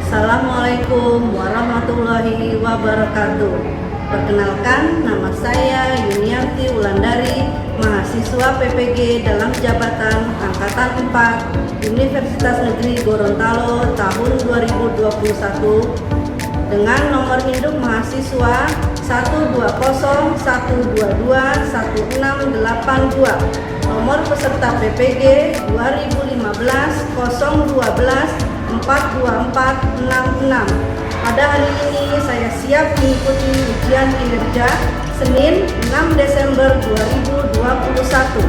Assalamualaikum warahmatullahi wabarakatuh. Perkenalkan, nama saya Yuniarti Wulandari, mahasiswa PPG dalam jabatan Angkatan 4 Universitas Negeri Gorontalo tahun 2021 dengan nomor induk mahasiswa 12012216682, nomor peserta PPG 2015-012-42466. Pada hari ini saya siap mengikuti ujian kinerja Senin 6 Desember 2021.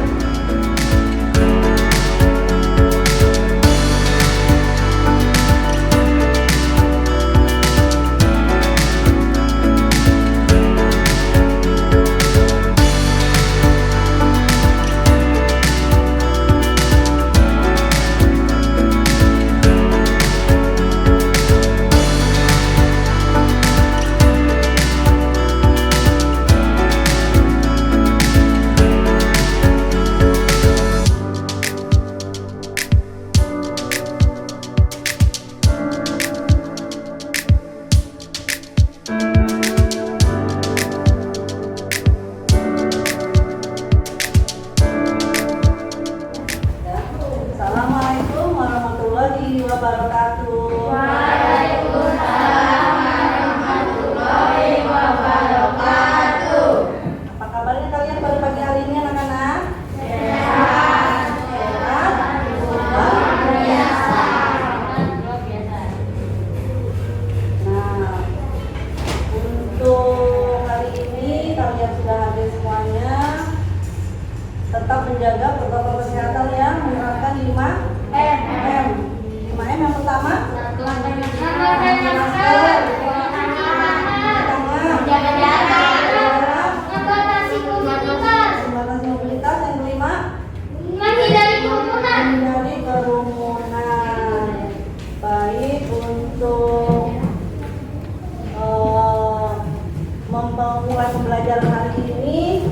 Assalamualaikum warahmatullahi wabarakatuh. Waalaikumsalam warahmatullahi wabarakatuh. Apa kabarnya kalian pada pagi hari ini, anak-anak? Sehat. Sehat? Luar biasa. Nah, untuk hari ini kalian sudah hadir semuanya. Tetap menjaga protokol kesehatan ya, menerapkan 5M. 5M yang pertama, pakai masker, Jaga jarak. membatasi mobilitas. Yang kelima, Menghindari kerumunan. menghindari kerumunan. Baik, untuk memulai pembelajaran hari ini,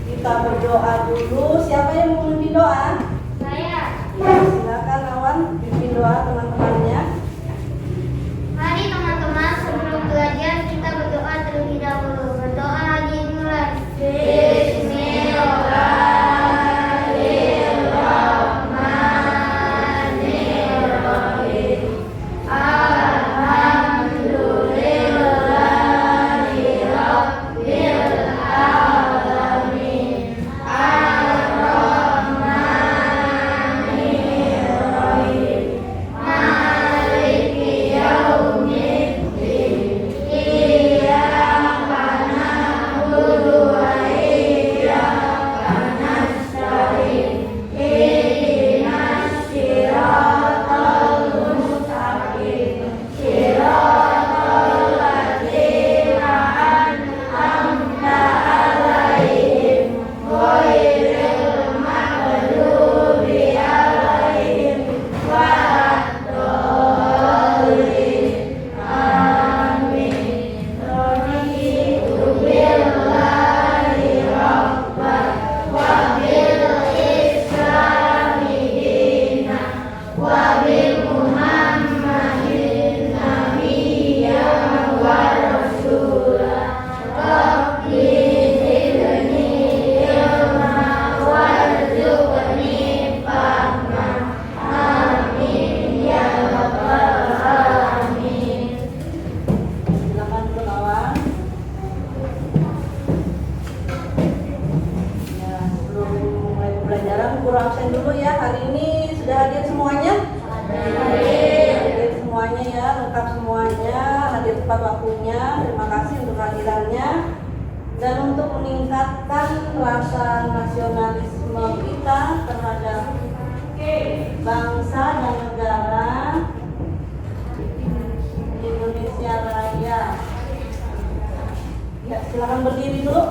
kita berdoa dulu. Siapa yang mau memimpin doa? Saya. Ya, silakan Awan pimpin doa teman-temannya. Mari teman-teman, sebelum belajar kita berdoa terlebih dahulu. Berdoa dimulai. Bismillahirrahmanirrahim. Alhamdulillahirabbil alamin. Ar-Rahmanirrahim. Maliki yaumiddin. Iyyaka na'budu wa iyyaka nasta'in. Ihdinas siratal mustaqim. Siratal ladzina an'amta 'alaihim ghairil maghdubi 'alaihim waladdallin. Amin. Raditu billahi rabban wa bil islami dinan wa bi Muhammadin nabiyyan wa rasulah. Rabbi zidni ilma warzuqni fahma. Amin ya rabbal alamin. Silakan dulu Awan. Ya, sebelum mulai pembelajaran, guru absen dulu ya. Hari ini sudah hadir semuanya? Hadir semuanya ya, lengkap semuanya, hadir tepat waktunya. Terima kasih untuk kehadirannya. Dan untuk meningkatkan rasa nasionalisme kita terhadap bangsa dan negara Indonesia Raya. Ya, silakan berdiri dulu.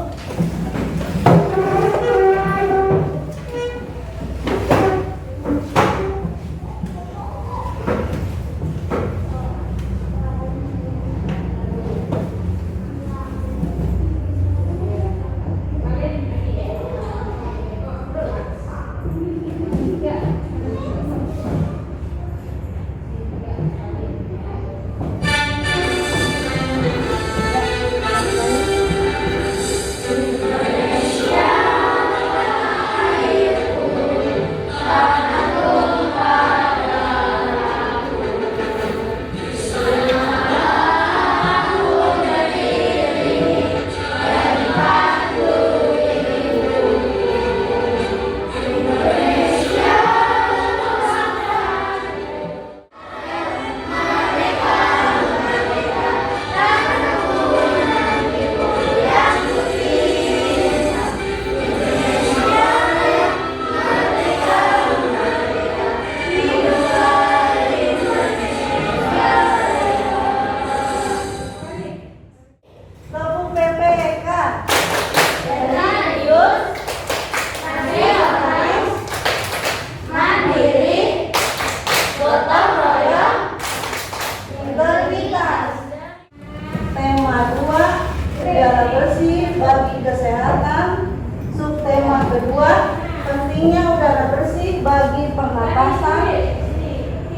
Bagi kesehatan. Subtema kedua, pentingnya udara bersih bagi pernapasan.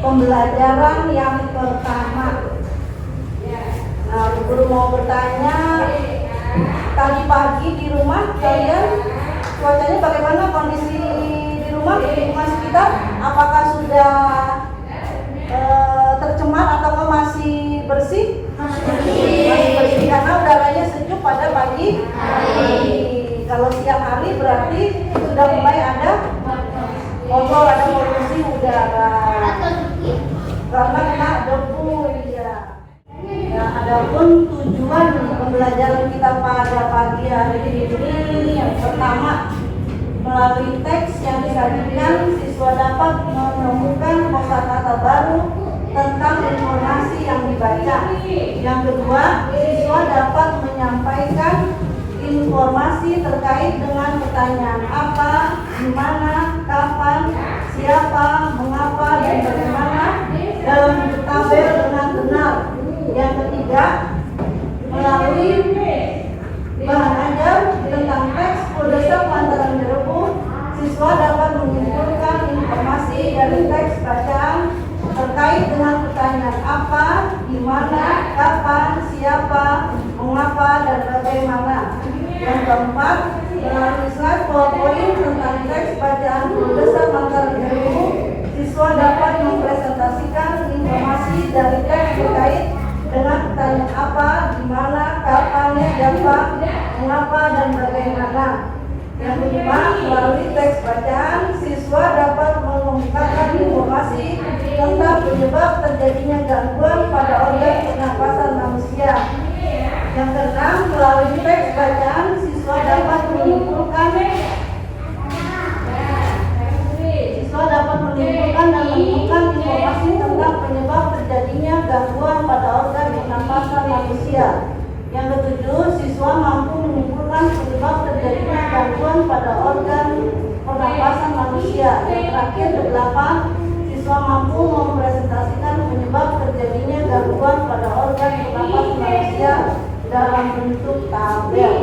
Pembelajaran yang pertama. Nah, guru mau bertanya, tadi pagi di rumah kalian cuacanya bagaimana, kondisi di rumah, di lingkungan sekitar? Apakah sudah tercemar atau masih bersih? Masih bersih karena udaranya sejuk pada pagi hari. Kalau siang hari berarti sudah mulai ada kotor, ada polusi udara karena kena debu. Ya, adapun tujuan pembelajaran kita pada pagi hari ini yang pertama, melalui teks yang disajikan siswa dapat menemukan kosakata baru tentang informasi yang dibaca. Yang kedua, siswa dapat menyampaikan informasi terkait dengan pertanyaan apa, di mana, kapan, siapa, mengapa, dan bagaimana dalam bentuk tabel dengan benar. Yang ketiga, melalui bahan ajar tentang teks Puldesak Pantaran Jerebu, siswa dapat mengumpulkan informasi dari teks bacaan terkait dengan pertanyaan apa, di mana, kapan, siapa, mengapa, dan bagaimana. Yang keempat, melalui slide PowerPoint tentang teks bacaan Puldesak Pantaran Jerebu, siswa dapat mempresentasikan informasi dari teks terkait dengan pertanyaan apa, di mana, kapan, siapa, mengapa, dan bagaimana. Yang kelima, melalui teks bacaan, siswa dapat mengemukakan informasi tentang penyebab terjadinya gangguan pada organ pernapasan manusia. Yang keenam, melalui teks bacaan, siswa dapat menyimpulkan dan menemukan informasi tentang penyebab terjadinya gangguan pada organ pernapasan manusia. Yang ketujuh, siswa mampu menyimpulkan penyebab terjadinya gangguan pada organ pernapasan manusia. Yang terakhir, kedelapan, siswa mampu mempresentasikan penyebab terjadinya gangguan pada organ pernapasan manusia dalam bentuk tabel.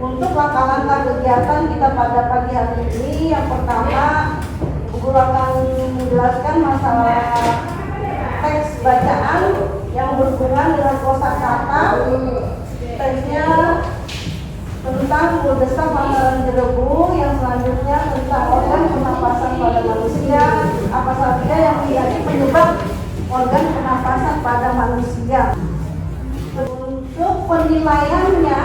Untuk langkah-langkah kegiatan kita pada pagi hari ini, yang pertama, guru akan menjelaskan masalah teks bacaan yang berhubungan dengan kosakata. Teksnya tentang Puldesak Pantaran Jerebu, yang selanjutnya tentang organ pernapasan pada manusia, apa saja yang menjadi penyebab organ pernapasan pada manusia. Untuk penilaiannya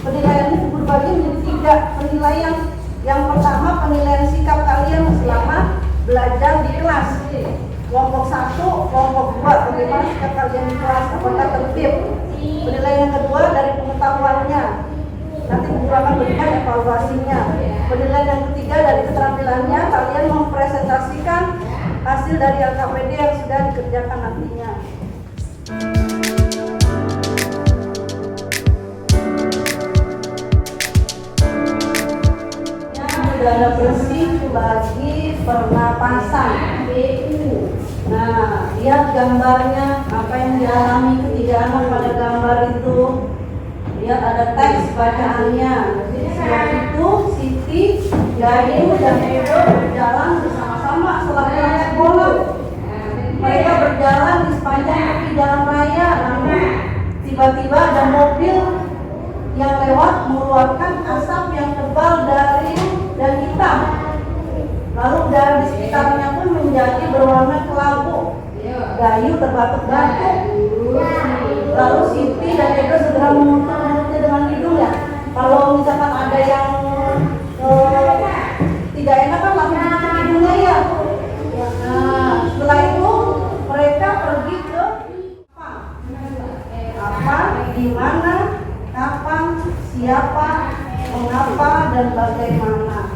berbagi menjadi 3 penilaian. Yang pertama, penilaian sikap kalian selama belajar di kelas. Kelompok 1, kelompok 2, bagaimana sikap kalian di kelas, apakah tertib. Penilaian yang kedua dari pengetahuannya. Nanti guru akan berikan evaluasinya. Penilaian yang ketiga dari keterampilannya, kalian mempresentasikan hasil dari LKPD yang sudah dikerjakan nantinya. Udara bersih bagi pernapasan BU. Nah, lihat gambarnya, apa yang dialami ketiga anak pada gambar itu. Lihat ada teks bacaannya. Setelah itu Siti, Yayu, dan Edo berjalan bersama-sama setelah pulang sekolah. Mereka berjalan di sepanjang tepi jalan raya, namun tiba-tiba ada mobil yang lewat mengeluarkan asap yang tebal dari dan hitam. Lalu udara di sekitarnya pun menjadi berwarna kelabu. Yayu terbatuk-batuk. Lalu Siti dan Edo segera menutup mulutnya dengan hidungnya. Kalau misalkan ada yang tidak enak kan langsung tutup hidungnya ya. Nah, setelah itu mereka pergi ke apa, di mana, kapan, siapa, mengapa, dan bagaimana.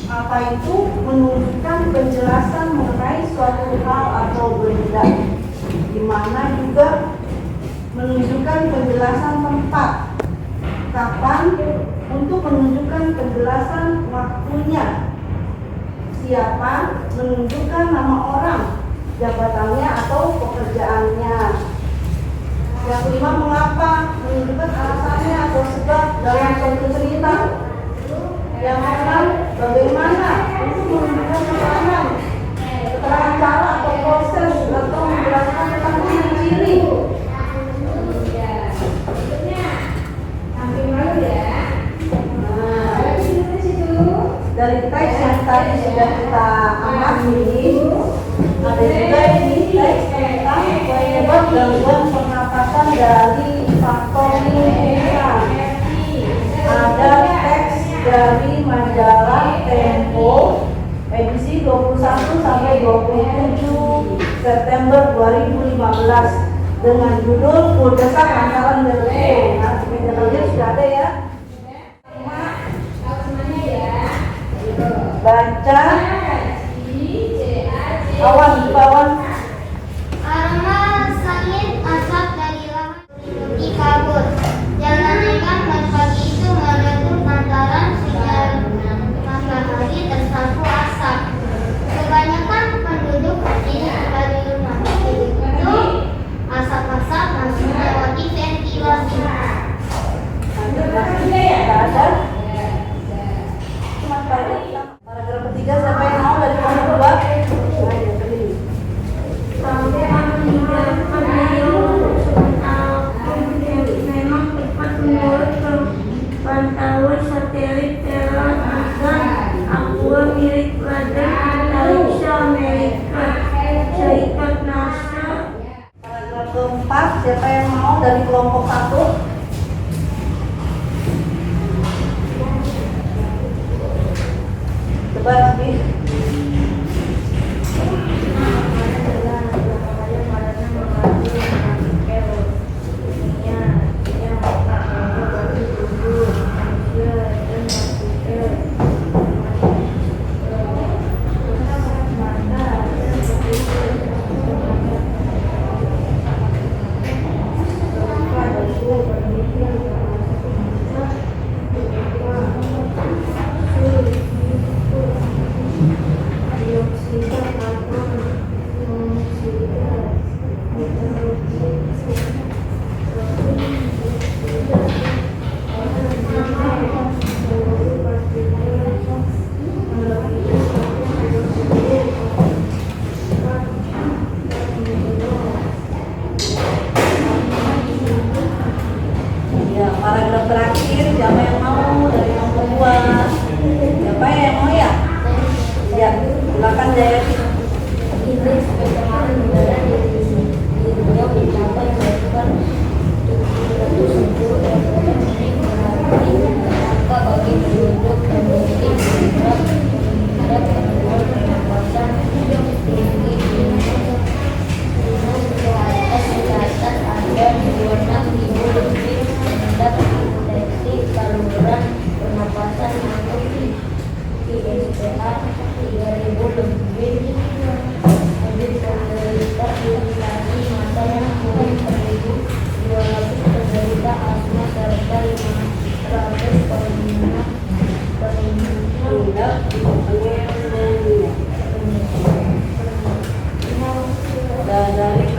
Apa itu? Menunjukkan penjelasan mengenai suatu hal atau benda. Di mana juga menunjukkan penjelasan tempat. Kapan? Untuk menunjukkan penjelasan waktunya. Siapa? Menunjukkan nama orang, jabatannya atau pekerjaannya. Yang kelima, mengapa? Menunjukkan alasannya atau sebab dalam suatu cerita. Yang keenam, bagaimana? Untuk menunjukkan keterangan, keterangan cara atau proses atau menjelaskan tentang ciri-ciri. Dari teks yang tadi sudah kita amati, ada juga ini teks tentang penyebab gangguan pernapasan dari faktor lingkungan. Ada teks dari majalah Tempo edisi 21 sampai 27 September 2015 dengan judul Kuldesak Lantaran Berlebih. Nah, sebenarnya sudah ada ya. Baca awan di bawah. Aroma sangit asap dari lahan di kabut. Jangan-jangan pagi itu meletup lantaran sinar matahari tersapu asap. Kebanyakan penduduk berdiri pada rumah. Itu asap-asap masih melewati ventilasi. Ada. Paragraf ketiga, siapa yang mau dari kelompok 2? Sampai meninggalkan beliau memang tepat menurut pantauan satelit Telan dan Aqua milik Badan Antariksa Amerika Serikat NASA. Paragraf keempat, siapa yang mau dari kelompok 1? Coba lebih.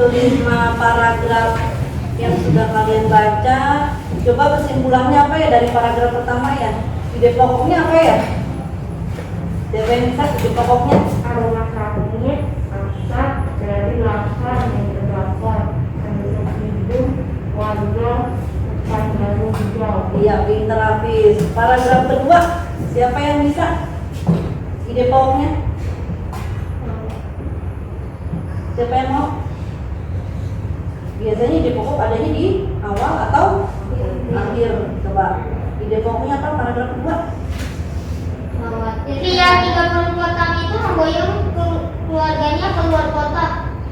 itu 5 paragraf yang sudah kalian baca. Coba kesimpulannya apa ya dari paragraf pertama ya? Ide pokoknya apa ya? Siapa yang bisa ide pokoknya? Rumah sakit, asap dari lahan yang terdapat penduduk hidup, warga, hutan baru hijau. Iya, pinter habis. Paragraf kedua, siapa yang bisa? Ide pokoknya? Siapa yang mau? Biasanya ide pokok adanya di awal atau akhir. Coba ide pokoknya apa paragraf kedua? Pria 30 potang itu memboyong keluarganya keluar kota.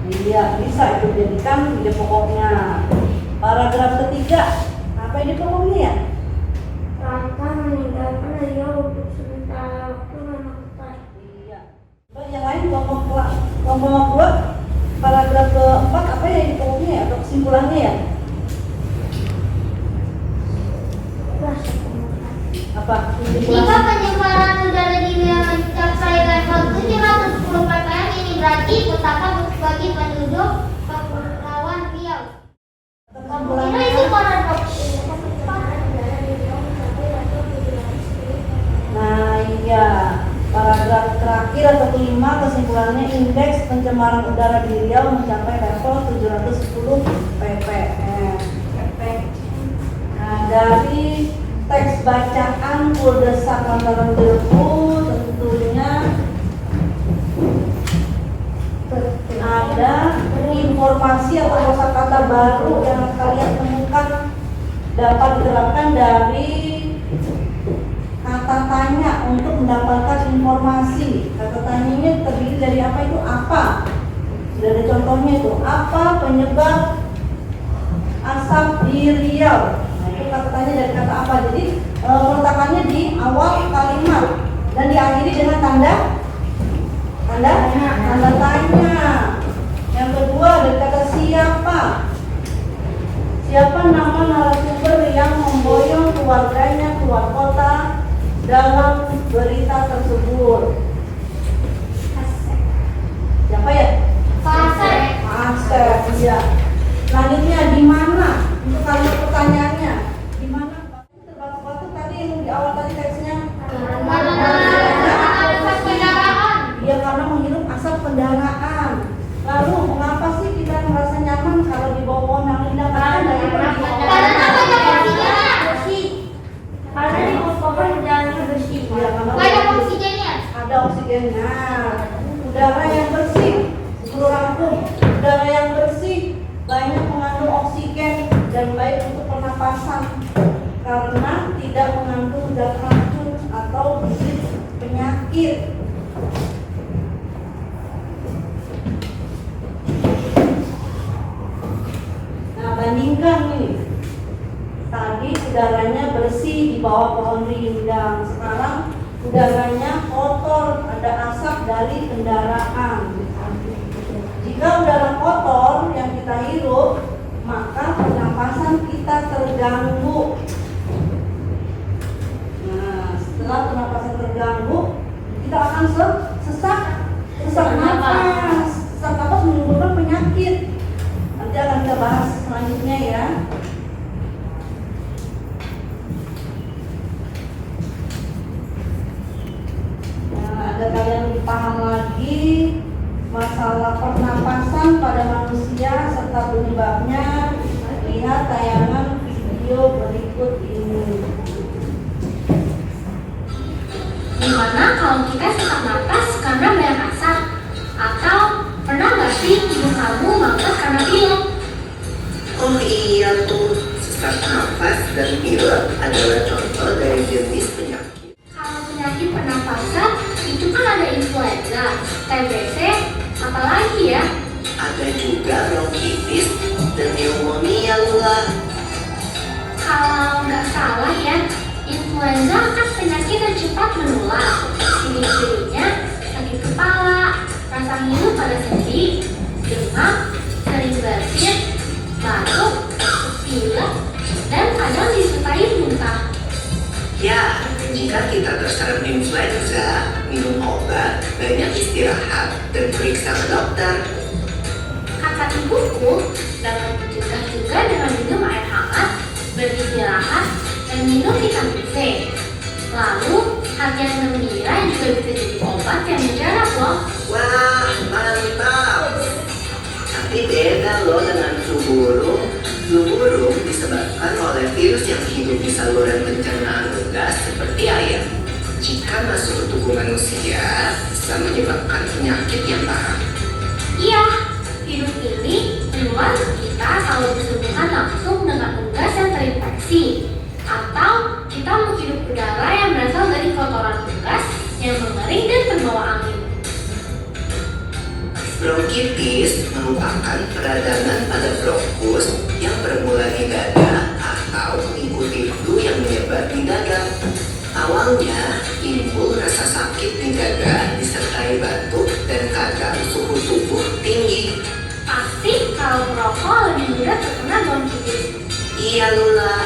Iya, bisa itu jadikan ide pokoknya. Paragraf ketiga, apa ide pokoknya ya? Raka meninggalkan Rio untuk sementara waktu menetap. Iya. Coba yang lain kelompok dua, paragraf keempat apa ya ide pokoknya ya? Atau kesimpulannya ya? Apa Jika kesimpulannya? penyebaran udara di wilayah mencapai level 710 ppm, ini berarti petaka bagi penduduk Kepulauan Riau. Kira itu paradoks. Nah iya, paragraf terakhir atau kelima kesimpulannya indeks pencemaran udara di Riau mencapai level 710 ppm. Nah dari teks bacaan Kuldesak Lantaran Ilmu tentunya ada informasi atau kosakata baru yang kalian temukan dapat diterapkan dari kata tanya untuk mendapatkan informasi. Kata tanyanya terdiri dari apa itu? Apa? Sudah ada contohnya itu. Apa penyebab asap di Riau? Nah, itu kata tanya dari kata apa. Jadi peletakannya di awal kalimat dan diakhiri dengan tanda tanya. Yang kedua dari kata siapa. Siapa nama narasumber yang memboyong keluarganya keluar kota dalam berita tersebut? Siapa ya? Asep, iya. Selanjutnya di mana? Untuk kalimat pertanyaannya, di mana terbatu-batu tadi yang di awal tadi teksnya? Asap kendaraan. Iya, karena menghirup asap kendaraan. Lalu mengapa sih kita merasa nyaman kalau di bawah pohon yang indah? Karena Karena banyak oksigennya. Karena di pohon udaranya bersih. Iya, karena Banyak oksigennya. ada oksigennya. Udara yang bersih, seluruh rangkum. Udara yang bersih banyak mengandung oksigen dan baik untuk pernapasan karena tidak mengandung zat racun atau bibit penyakit. Nah, bandingkan nih. Tadi udaranya bersih di bawah pohon rindang, sekarang udaranya kotor, ada asap dari kendaraan. Jika udara kotor yang kita hirup, maka pernapasan kita terganggu. Nah, setelah pernapasan terganggu, kita akan sesak nafas. Sesak nafas menimbulkan penyakit. Nanti akan kita bahas selanjutnya ya. Nah, agar kalian lebih paham lagi masalah pernapasan pada manusia serta penyebabnya, lihat tayangan video berikut ini. Gimana kalau kita sesak napas karena banyak asap? Atau pernah nggak sih ibu kamu mampus karena pilek? Oh iya tuh, sesak nafas dan pilek adalah contoh dari jenis penyakit. Kalau penyakit pernapasan itu kan ada influenza, TBC, apalagi ya? Ada juga bronkitis dan pneumonia lah. Kalau nggak salah ya, influenza kan penyakit yang cepat menular. Ciri-cirinya sakit kepala, rasa ngilu pada sendi, demam, sering bersin, batuk, pilek, dan kadang disertai muntah. Ya, jika kita terserang influenza, minum obat, banyak istirahat, dan periksa ke dokter. Kata saat di buku dapat dicegah juga dengan minum air hangat, beristirahat, dan minum vitamin C. Lalu, hadiah gembira juga bisa jadi obat yang mujarab loh. Wah, mantap. Tapi beda loh dengan flu burung. Flu burung disebabkan oleh virus yang hidup di saluran pencernaan unggas seperti ayam. Jika masuk ke tubuh manusia, bisa menyebabkan penyakit yang parah. Iya, virus ini menular ke kita kalau bersentuhan langsung dengan unggas yang terinfeksi, atau kita menghirup udara yang berasal dari kotoran unggas yang mengering dan terbawa angin. Bronkitis merupakan peradangan pada bronkus yang bermula di dada atau mengikuti flu yang menyebar di dada. Awalnya, timbul rasa sakit di dada disertai batuk dan kadang suhu tubuh tinggi. Pasti kalau merokok lebih mudah terkena bronkitis. Iya Lula.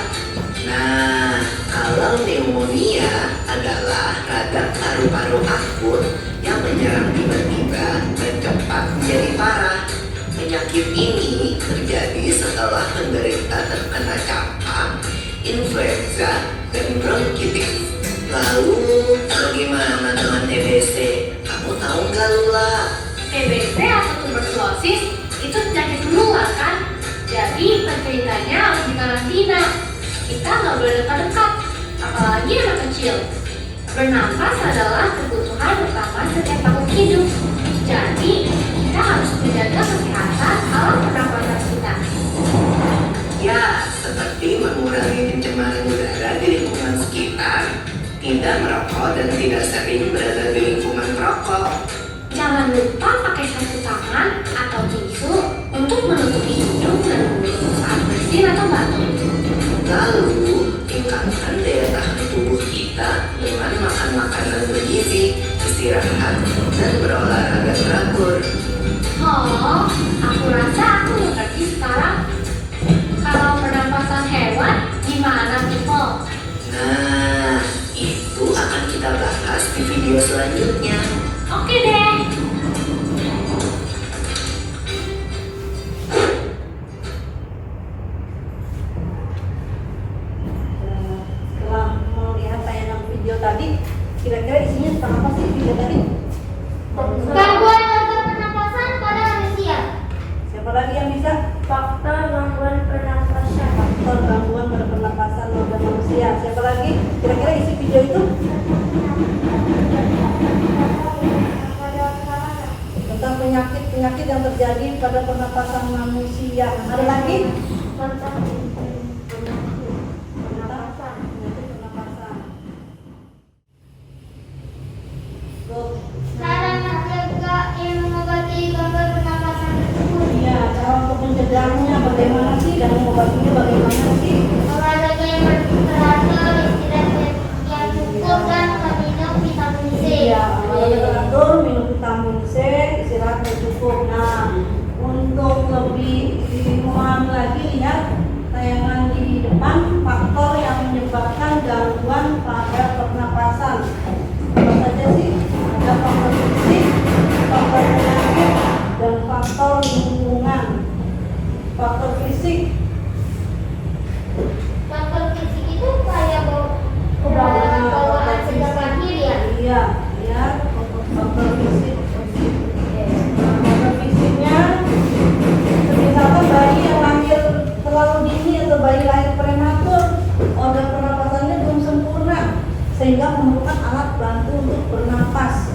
Nah, kalau pneumonia adalah radang paru-paru akut yang menyerang tiba-tiba dan cepat menjadi parah. Penyakit ini terjadi setelah penderita terkena campak, influenza, dan bronkitis. Lalu, bagaimana dengan TBC? Kamu tahu nggak Lula? TBC atau tuberkulosis itu penyakit menular kan? Jadi penderitanya harus dikarantina. Kita nggak boleh dekat-dekat, apalagi anak kecil. Bernafas adalah kebutuhan utama setiap makhluk hidup. Jadi kita harus menjaga kesehatan alam pernapasan kita. Ya, seperti mengurangi pencemaran udara di lingkungan sekitar, tidak merokok dan tidak sering berada di lingkungan perokok. Jangan lupa pakai sarung tangan atau tisu untuk menutupi hidung dan mulut saat bersin atau batuk. Lalu, tingkatkan daya tahan tubuh kita dengan makan makanan bergizi, istirahat, dan berolahraga teratur. Oh, aku rasa aku mengerti sekarang. Kalau pernapasan hewan, gimana people? Nah, itu akan kita bahas di video selanjutnya. Oke deh. Setelah melihat tayangan video tadi, kira-kira isinya tentang apa sih video tadi? Gangguan organ pernapasan pada manusia. Siapa lagi yang bisa? Faktor gangguan pernapasan. Faktor gangguan pada pernapasan organ manusia. Siapa lagi? Kira-kira isi video itu tentang penyakit-penyakit yang terjadi pada pernapasan manusia. Ada lagi? Tentang Pernapasan. Penyakit pernapasan. Tuh. Cara mencegah yang mengobati gangguan pernapasan tersebut. Iya, cara untuk mencegahnya bagaimana sih dan mengobatinya bagaimana sih? Olahraga yang teratur, istirahat yang cukup, dan meminum vitamin C. Iya, olahraga teratur, minum vitamin C, istirahat yang cukup. Nah, untuk lebih memahami lagi, lihat tayangan di depan faktor yang menyebabkan gangguan pada pernapasan. Apa saja sih? Ada faktor fisik, faktor penyakit, dan faktor lingkungan. Faktor fisik Faktor fisik itu kayak bawaan sejak lahir ya. Iya, ya, faktor fisik. Faktor fisiknya, misalkan bayi yang lahir terlalu dini atau bayi lahir prematur, organ pernapasannya belum sempurna, sehingga memerlukan alat bantu untuk bernapas.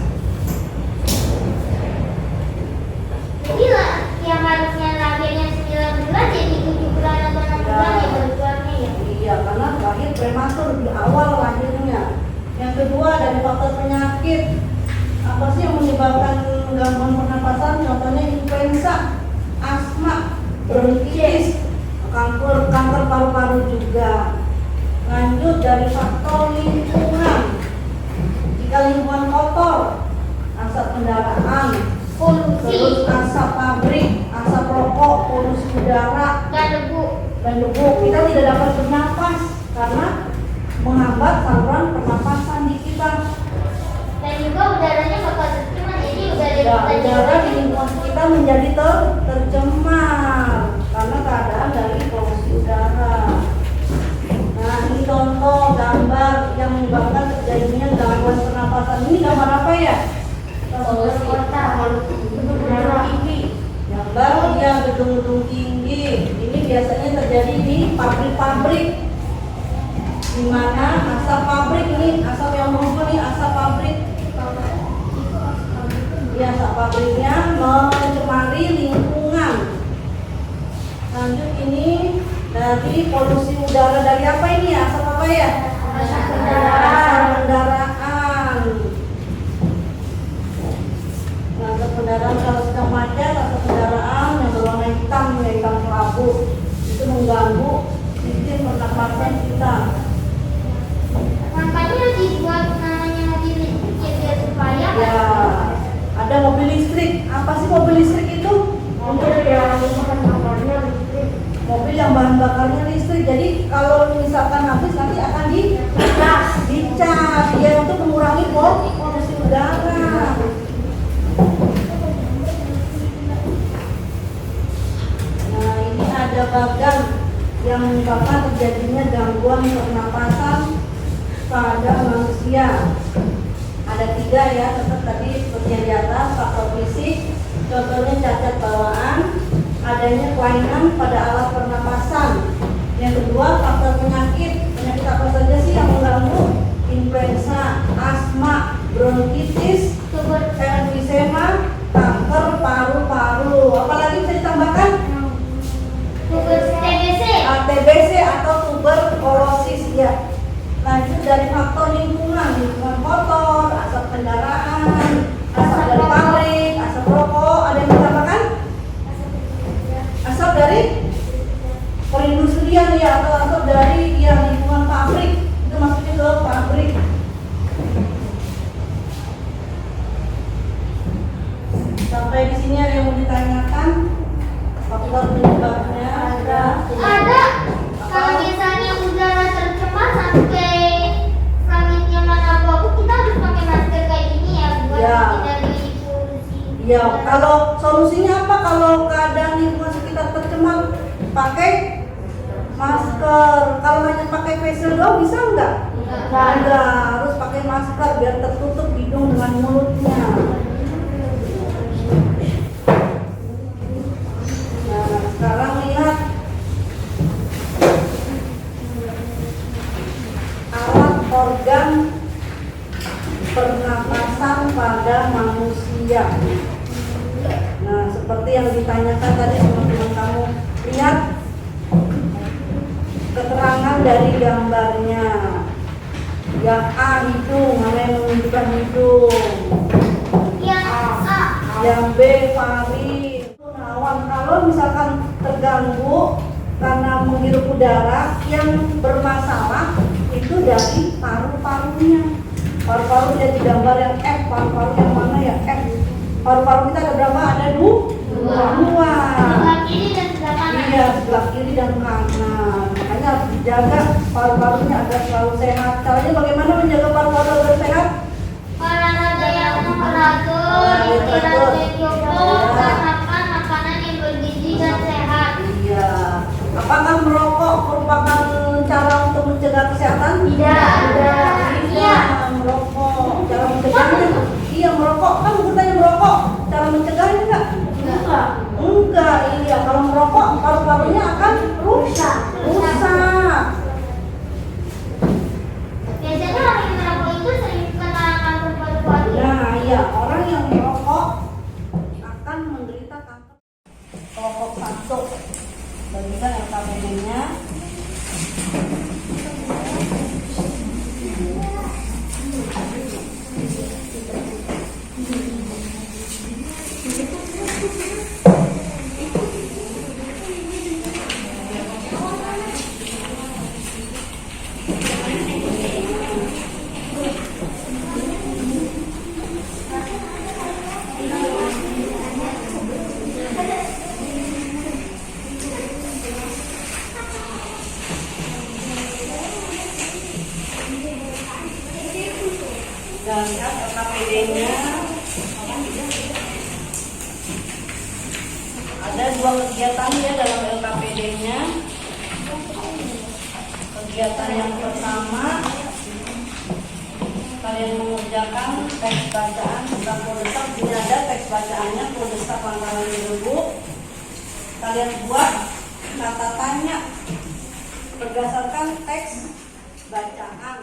Jadi lah, yang harusnya lahirnya 9 bulan jadi 7 bulan atau 6 bulan ya baru keluarnya ya. Iya, karena lahir prematur di awal lahirnya. Yang kedua dari faktor penyakit. Apa sih yang menyebabkan gangguan pernapasan? Contohnya influenza, asma, bronkitis, kanker paru-paru juga. Lanjut dari faktor lingkungan. Jika lingkungan kotor, asap kendaraan, Polusi terus asap pabrik, asap rokok, polusi udara, dan debu. dan debu, kita tidak dapat bernapas karena menghambat saluran pernapasan di kita. Dan juga udaranya bakal tercemar, jadi udara Ya, udara di lingkungan kita menjadi tercemar. gedung-gedung tinggi. Ini biasanya terjadi di pabrik-pabrik. Di mana asap pabrik ini, asap yang muncul nih, asap pabrik. Ya, asap pabriknya mencemari lingkungan. Lanjut ini dari polusi udara dari apa ini? Asap apa ya? Asap kendaraan. Asap kendaraan kalau sedang macet, asap kendaraan yang berwarna hitam, hitam kelabu itu mengganggu sistem pernapasan kita. Makanya dibuat namanya mobil listrik ya biar supaya Ya, ada mobil listrik. Apa sih mobil listrik itu? Mobil yang bahan bakarnya listrik. Mobil yang bahan bakarnya listrik. Jadi kalau misalkan habis nanti akan dicas ya untuk mengurangi polusi udara. Nah, ini ada bagan yang menyebabkan terjadinya gangguan pernapasan pada manusia. Ada 3 ya, tetap tadi seperti yang di atas, faktor fisik, contohnya cacat bawaan, adanya kelainan pada alat pernapasan. Yang kedua, faktor penyakit. Penyakit apa saja sih yang mengganggu? Influenza, asma, bronkitis, emfisema, kanker paru-paru. Apalagi bisa ditambahkan? TBC atau tuberkulosis ya. Lanjut dari faktor lingkungan kotor, asap kendaraan, asap dari pabrik, asap rokok. Ada yang ditambahkan? Asap dari perindustrian ya, atau asap dari lingkungan pabrik. Itu maksudnya ke pabrik. Sampai di sini ada yang mau ditanyakan? Faktor penyebabnya ada. Kalau misalnya udara tercemar sampai langitnya mana abu-abu, kita harus pakai masker kayak gini ya buat Ya. menghindari polusi. Ya, kalau solusinya apa kalau keadaan lingkungan sekitar tercemar? Pakai masker. Kalau hanya pakai face shield doang bisa enggak? Enggak, harus pakai masker biar tertutup hidung dengan mulutnya. Nah, sekarang lihat alat organ pernapasan pada manusia. Nah, seperti yang ditanyakan tadi teman-teman kamu, lihat keterangan dari gambarnya. Yang A hidung, mana yang menunjukkan hidung? Yang B faring. Nawan, kalau misalkan terganggu karena menghirup udara yang bermasalah itu dari paru-parunya. Paru-paru dia digambar yang F, paru-paru yang mana ya F. Paru-paru kita ada berapa? Ada dua. Sebelah kiri dan sebelah kanan. Iya, sebelah kiri dan kanan. Makanya harus dijaga paru-parunya agar selalu sehat. Caranya bagaimana menjaga paru-paru agar sehat? Olahraga yang teratur, istirahat yang cukup, dan makan makanan yang bergizi dan sehat. Iya. Apakah merokok merupakan cara untuk mencegah kesehatan? Tidak. Iya, merokok. Cara mencegahnya? Iya, merokok. Kan bukannya merokok. Cara mencegahnya enggak? Enggak, iya. Kalau merokok, paru-parunya akan rusak. Biasanya orang yang merokok itu sering kena kanker paru-paru. Nah, iya. Orang yang merokok akan menderita kanker. Kelompok 1. Bagikan LKPD-nya. Dan lihat LKPD-nya. Ada 2 kegiatan ya dalam LKPD-nya. Kegiatan yang pertama, kalian mengerjakan teks bacaan tentang Polrestab. Ini ada teks bacaannya, Polrestab Langkaran Cirebuk. kalian buat kata tanya berdasarkan teks bacaan.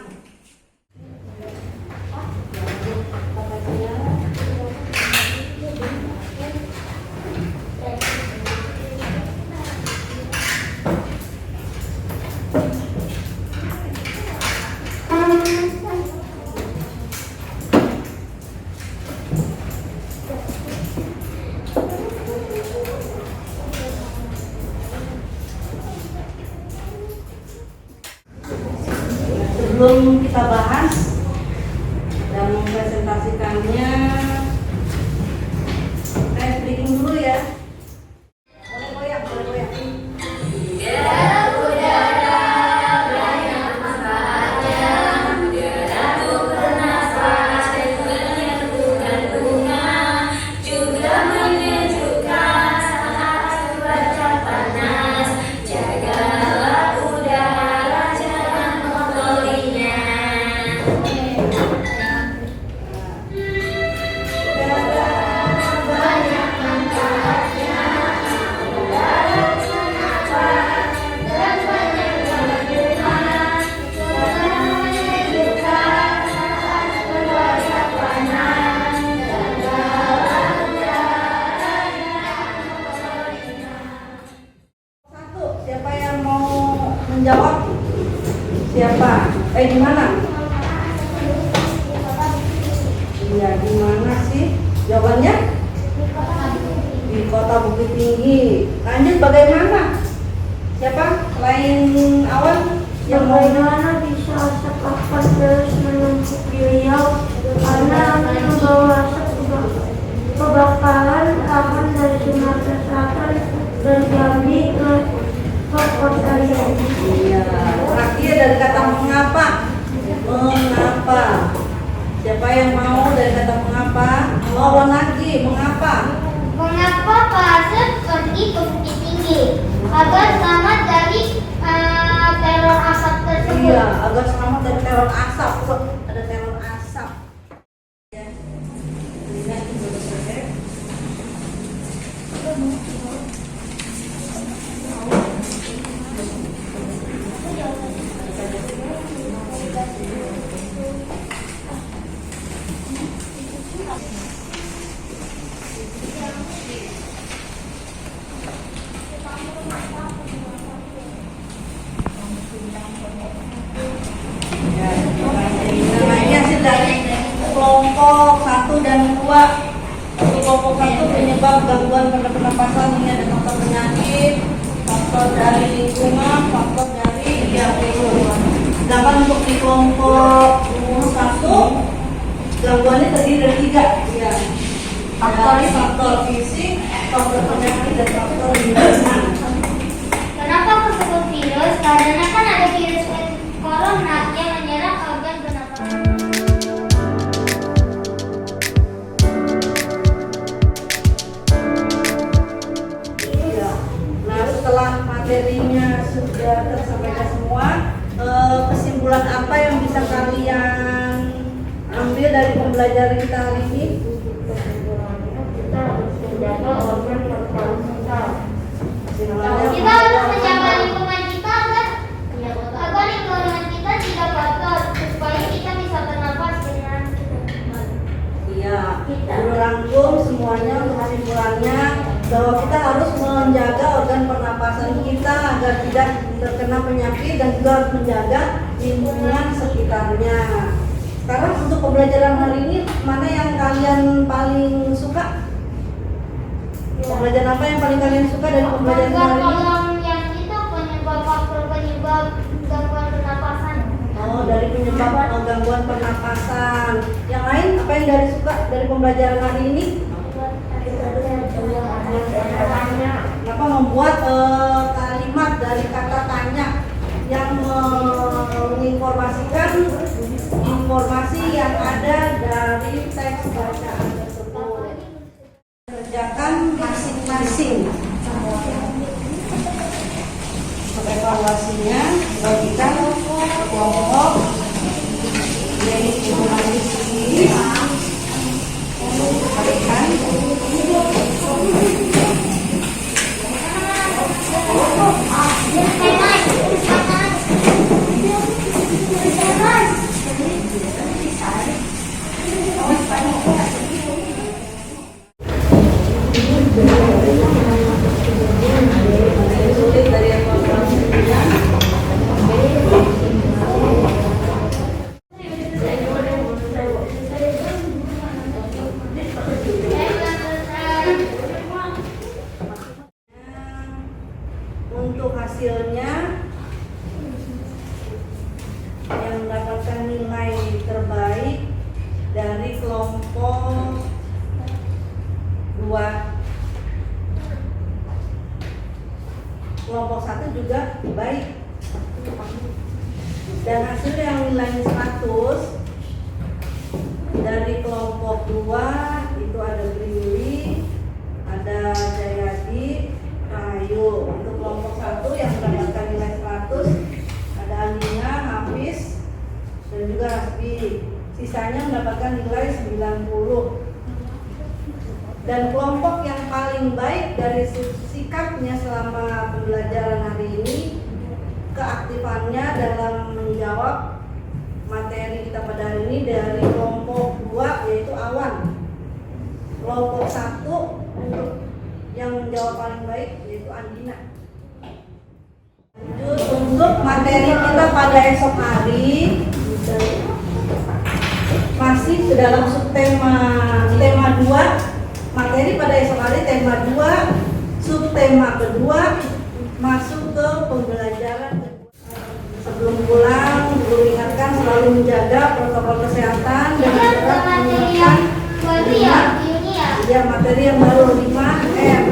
Sebelum kita bahas dan mempresentasikannya, saya breaking dulu ya. Boleh goyang, boleh goyang. Siapa yang mau menjawab? Siapa? Di mana? Iya, di mana sih? Jawabannya? Di Kota Bukit Tinggi. Lanjut, bagaimana? Siapa? Selain Awan yang mau? Bagaimana bisa asap akan terus menumpuk di Riau? Karena membawa asap kebakaran akan dari Sumatera Selatan dan Jambi ke kota Riau. Iya. Terakhir dari kata mengapa? Mengapa? Siapa yang mau dari kata mengapa? Lawan lagi, mengapa? Mengapa Pak Asep pergi ke Bukit Tinggi? Agar selamat dari teror asap tersebut. Iya, agar selamat dari teror asap. Tuh, ada teror asap. Ya. Lihat itu selesai. Namanya sih dari kelompok 1 dan 2. Untuk kelompok 1 penyebab gangguan pada pernapasan, ini ada faktor penyakit, faktor dari lingkungan, faktor dari sedangkan untuk di kelompok 1 gangguannya terdiri dari 3 ya. Faktor fisik, faktor penyakit, dan faktor lingkungan. Kenapa aku sebut virus? Karena kan ada virus corona yang menyerang organ pernapasan. Iya. Nah, setelah materinya sudah tersampaikan semua, kesimpulan apa yang bisa kalian ambil dari pembelajaran kita hari ini? Kita harus menjaga organ paru-paru kita. Kita harus menjaga lingkungan kita agar lingkungan kita tidak kotor supaya kita bisa bernapas dengan Iya, Guru rangkum semuanya untuk kesimpulannya bahwa kita harus menjaga organ pernapasan kita agar tidak terkena penyakit dan juga harus menjaga lingkungan sekitarnya. Sekarang untuk pembelajaran hari ini, mana yang kalian paling suka? Pembelajaran apa yang paling kalian suka dari pembelajaran hari ini? yang itu penyebab faktor penyebab gangguan pernapasan. Oh, dari penyebab gangguan pernapasan. Yang lain apa yang dari suka dari pembelajaran hari ini? Kenapa membuat kalimat dari kata tanya yang menginformasikan informasi yang ada dari teks bacaan tersebut. Kerjakan masing-masing. Untuk evaluasinya bagikan kelompok dari informasi sendiri. Berikan hasilnya yang mendapatkan nilai terbaik dari kelompok 2. Kelompok 1 juga baik. Dan hasil yang nilai 100 dari kelompok 2 itu ada Brili, ada Jayadi, Rahayu. Untuk kelompok 1 yang mendapatkan nilai 100 ada Alina, Hafiz, dan juga Hasbi. Sisanya mendapatkan nilai 90. Dan kelompok yang paling baik dari sikapnya selama pembelajaran hari ini, keaktifannya dalam menjawab materi kita pada hari ini dari kelompok 2 yaitu Awan. Kelompok 1 yang menjawab paling baik yaitu Andina. Lanjut untuk materi kita pada esok hari masih ke dalam subtema tema 2. Materi pada esok hari tema 2, subtema kedua, masuk ke pembelajaran kedua. Sebelum pulang, guru ingatkan selalu menjaga protokol kesehatan dan tetap menggunakan materi yang baru 5M.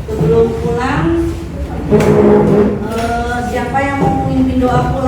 Sebelum pulang, siapa yang mau memimpin doa pulang?